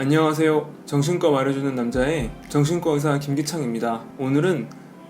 안녕하세요. 정신과 말해주는 남자의 정신과 의사 김기창입니다. 오늘은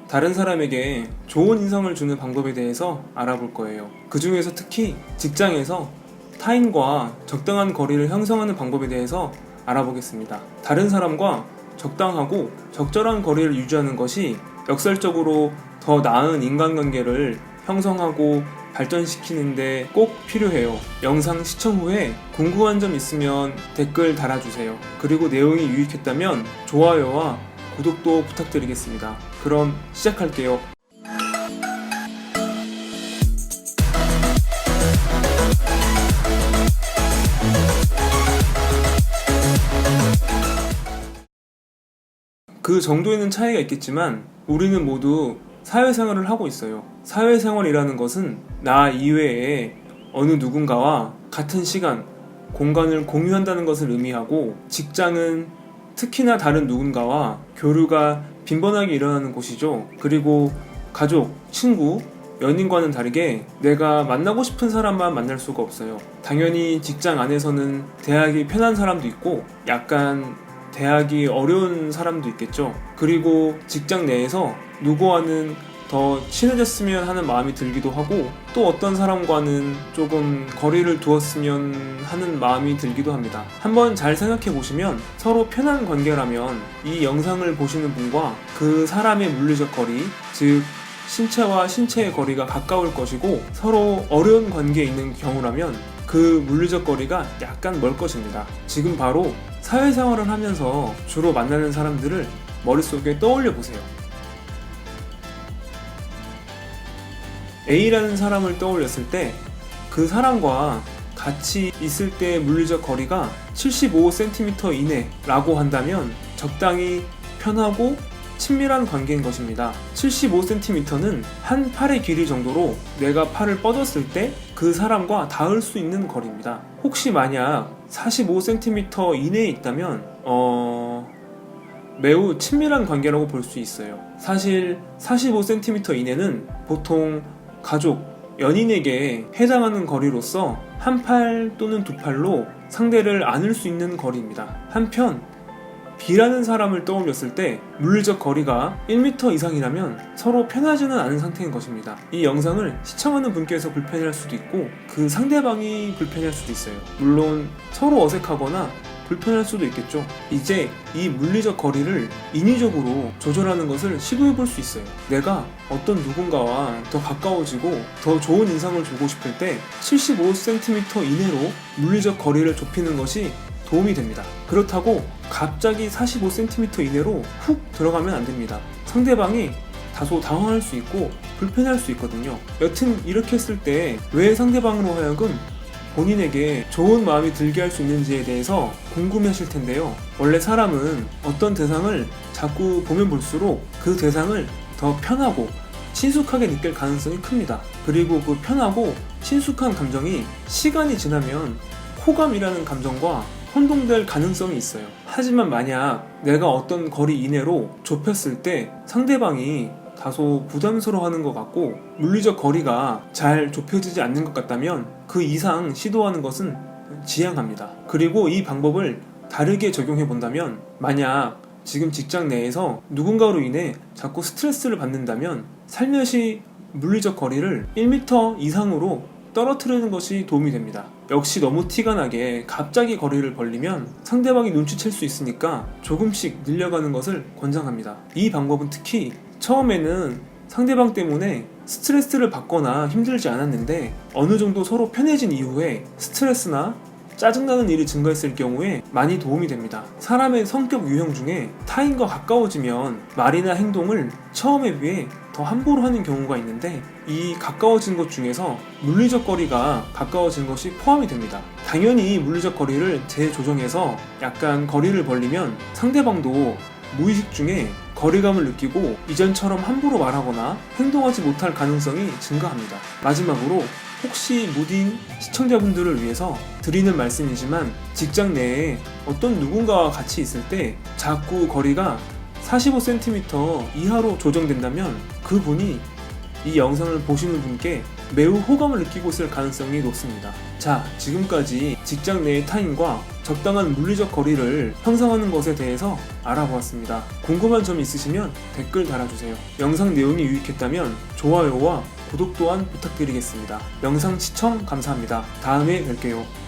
다른 사람에게 좋은 인상을 주는 방법에 대해서 알아볼 거예요. 그 중에서 특히 직장에서 타인과 적당한 거리를 형성하는 방법에 대해서 알아보겠습니다. 다른 사람과 적당하고 적절한 거리를 유지하는 것이 역설적으로 더 나은 인간관계를 형성하고 발전시키는데 꼭 필요해요. 영상 시청 후에 궁금한 점 있으면 댓글 달아주세요. 그리고 내용이 유익했다면 좋아요와 구독도 부탁드리겠습니다. 그럼 시작할게요. 그 정도에는 차이가 있겠지만 우리는 모두 사회생활을 하고 있어요. 사회생활이라는 것은 나 이외에 어느 누군가와 같은 시간, 공간을 공유한다는 것을 의미하고, 직장은 특히나 다른 누군가와 교류가 빈번하게 일어나는 곳이죠. 그리고 가족, 친구, 연인과는 다르게 내가 만나고 싶은 사람만 만날 수가 없어요. 당연히 직장 안에서는 대하기 편한 사람도 있고 약간 대하기 어려운 사람도 있겠죠. 그리고 직장 내에서 누구와는 더 친해졌으면 하는 마음이 들기도 하고, 또 어떤 사람과는 조금 거리를 두었으면 하는 마음이 들기도 합니다. 한번 잘 생각해 보시면 서로 편한 관계라면 이 영상을 보시는 분과 그 사람의 물리적 거리, 즉 신체와 신체의 거리가 가까울 것이고, 서로 어려운 관계에 있는 경우라면 그 물리적 거리가 약간 멀 것입니다. 지금 바로 사회생활을 하면서 주로 만나는 사람들을 머릿속에 떠올려 보세요. A라는 사람을 떠올렸을 때 그 사람과 같이 있을 때의 물리적 거리가 75cm 이내라고 한다면 적당히 편하고 친밀한 관계인 것입니다. 75cm는 한 팔의 길이 정도로 내가 팔을 뻗었을 때 그 사람과 닿을 수 있는 거리입니다. 혹시 만약 45cm 이내에 있다면 매우 친밀한 관계라고 볼 수 있어요. 사실 45cm 이내는 보통 가족, 연인에게 해당하는 거리로서 한 팔 또는 두 팔로 상대를 안을 수 있는 거리입니다. 한편 B라는 사람을 떠올렸을 때 물리적 거리가 1m 이상이라면 서로 편하지는 않은 상태인 것입니다. 이 영상을 시청하는 분께서 불편해할 수도 있고 그 상대방이 불편해할 수도 있어요. 물론 서로 어색하거나 불편할 수도 있겠죠. 이제 이 물리적 거리를 인위적으로 조절하는 것을 시도해 볼 수 있어요. 내가 어떤 누군가와 더 가까워지고 더 좋은 인상을 주고 싶을 때 75cm 이내로 물리적 거리를 좁히는 것이 도움이 됩니다. 그렇다고 갑자기 45cm 이내로 훅 들어가면 안 됩니다. 상대방이 다소 당황할 수 있고 불편할 수 있거든요. 여튼 이렇게 했을 때 왜 상대방으로 하여금 본인에게 좋은 마음이 들게 할 수 있는지에 대해서 궁금해하실 텐데요. 원래 사람은 어떤 대상을 자꾸 보면 볼수록 그 대상을 더 편하고 친숙하게 느낄 가능성이 큽니다. 그리고 그 편하고 친숙한 감정이 시간이 지나면 호감이라는 감정과 혼동될 가능성이 있어요. 하지만 만약 내가 어떤 거리 이내로 좁혔을 때 상대방이 다소 부담스러워하는 것 같고 물리적 거리가 잘 좁혀지지 않는 것 같다면 그 이상 시도하는 것은 지양합니다. 그리고 이 방법을 다르게 적용해 본다면, 만약 지금 직장 내에서 누군가로 인해 자꾸 스트레스를 받는다면 살며시 물리적 거리를 1m 이상으로 떨어뜨리는 것이 도움이 됩니다. 역시 너무 티가 나게 갑자기 거리를 벌리면 상대방이 눈치챌 수 있으니까 조금씩 늘려가는 것을 권장합니다. 이 방법은 특히 처음에는 상대방 때문에 스트레스를 받거나 힘들지 않았는데 어느 정도 서로 편해진 이후에 스트레스나 짜증나는 일이 증가했을 경우에 많이 도움이 됩니다. 사람의 성격 유형 중에 타인과 가까워지면 말이나 행동을 처음에 비해 더 함부로 하는 경우가 있는데, 이 가까워진 것 중에서 물리적 거리가 가까워진 것이 포함이 됩니다. 당연히 물리적 거리를 재조정해서 약간 거리를 벌리면 상대방도 무의식 중에 거리감을 느끼고 이전처럼 함부로 말하거나 행동하지 못할 가능성이 증가합니다. 마지막으로 혹시 무딘 시청자분들을 위해서 드리는 말씀이지만, 직장 내에 어떤 누군가와 같이 있을 때 자꾸 거리가 45cm 이하로 조정된다면 그분이 이 영상을 보시는 분께 매우 호감을 느끼고 있을 가능성이 높습니다. 자, 지금까지 직장 내의 타인과 적당한 물리적 거리를 형성하는 것에 대해서 알아보았습니다. 궁금한 점 있으시면 댓글 달아주세요. 영상 내용이 유익했다면 좋아요와 구독 또한 부탁드리겠습니다. 영상 시청 감사합니다. 다음에 뵐게요.